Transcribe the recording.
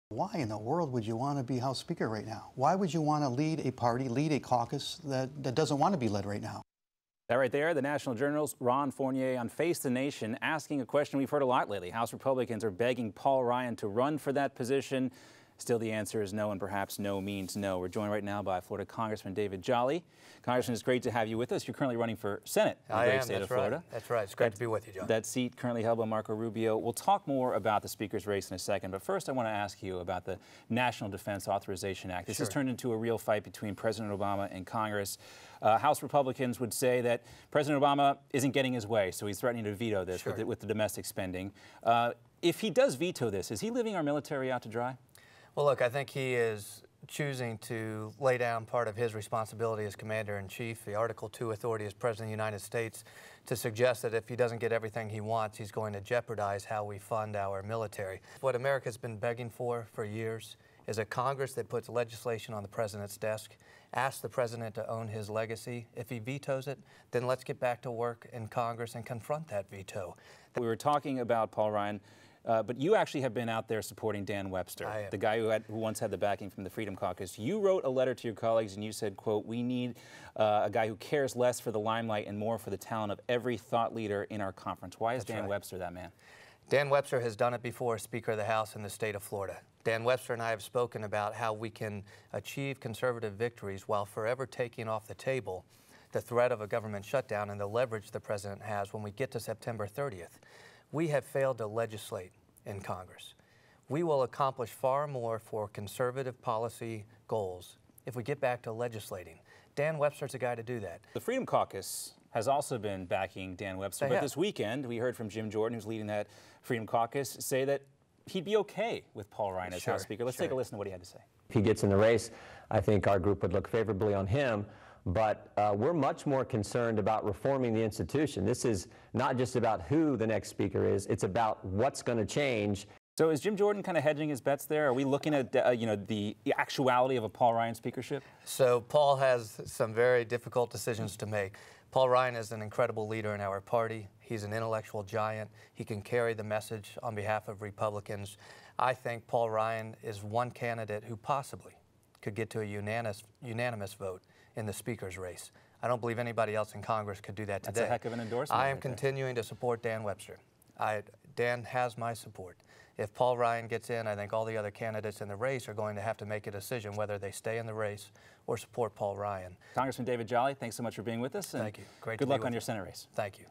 Why in the world would you want to be House Speaker right now? Why would you want to lead a party, lead a caucus that doesn't want to be led right now? That right there, the National Journal's Ron Fournier on Face the Nation asking a question we've heard a lot lately. House Republicans are begging Paul Ryan to run for that position. Still, the answer is no, and perhaps no means no. We're joined right now by Florida Congressman David Jolly. Congressman, it's great to have you with us. You're currently running for Senate in the great state of Florida. That's right. It's great to be with you, John. That seat currently held by Marco Rubio. We'll talk more about the Speaker's race in a second, but first I want to ask you about the National Defense Authorization Act. This has turned into a real fight between President Obama and Congress. House Republicans would say that President Obama isn't getting his way, so he's threatening to veto this with the domestic spending. If he does veto this, is he leaving our military out to dry? Well, look, I think he is choosing to lay down part of his responsibility as Commander-in-Chief, the Article II authority as President of the United States, to suggest that if he doesn't get everything he wants, he's going to jeopardize how we fund our military. What America's been begging for years is a Congress that puts legislation on the President's desk, asks the President to own his legacy. If he vetoes it, then let's get back to work in Congress and confront that veto. We were talking about Paul Ryan. But you actually have been out there supporting Dan Webster, the guy who once had the backing from the Freedom Caucus. You wrote a letter to your colleagues and you said, quote, "We need a guy who cares less for the limelight and more for the talent of every thought leader in our conference." Why is Dan Webster that man? Dan Webster has done it before as Speaker of the House in the state of Florida. Dan Webster and I have spoken about how we can achieve conservative victories while forever taking off the table the threat of a government shutdown and the leverage the President has when we get to September 30th. We have failed to legislate in Congress. We will accomplish far more for conservative policy goals if we get back to legislating. Dan Webster's the guy to do that. The Freedom Caucus has also been backing Dan Webster, but this weekend we heard from Jim Jordan, who's leading that Freedom Caucus, say that he'd be okay with Paul Ryan as House Speaker. Let's take a listen to what he had to say. If he gets in the race, I think our group would look favorably on him. But we're much more concerned about reforming the institution. This is not just about who the next speaker is, it's about what's going to change. So is Jim Jordan kind of hedging his bets there? Are we looking at the actuality of a Paul Ryan speakership? So Paul has some very difficult decisions to make. Paul Ryan is an incredible leader in our party. He's an intellectual giant. He can carry the message on behalf of Republicans. I think Paul Ryan is one candidate who possibly could get to a unanimous vote in the Speaker's race. I don't believe anybody else in Congress could do that today. That's a heck of an endorsement. I am continuing to support Dan Webster. Dan has my support. If Paul Ryan gets in, I think all the other candidates in the race are going to have to make a decision whether they stay in the race or support Paul Ryan. Congressman David Jolly, thanks so much for being with us. Thank you. Good luck on your Senate race. Thank you.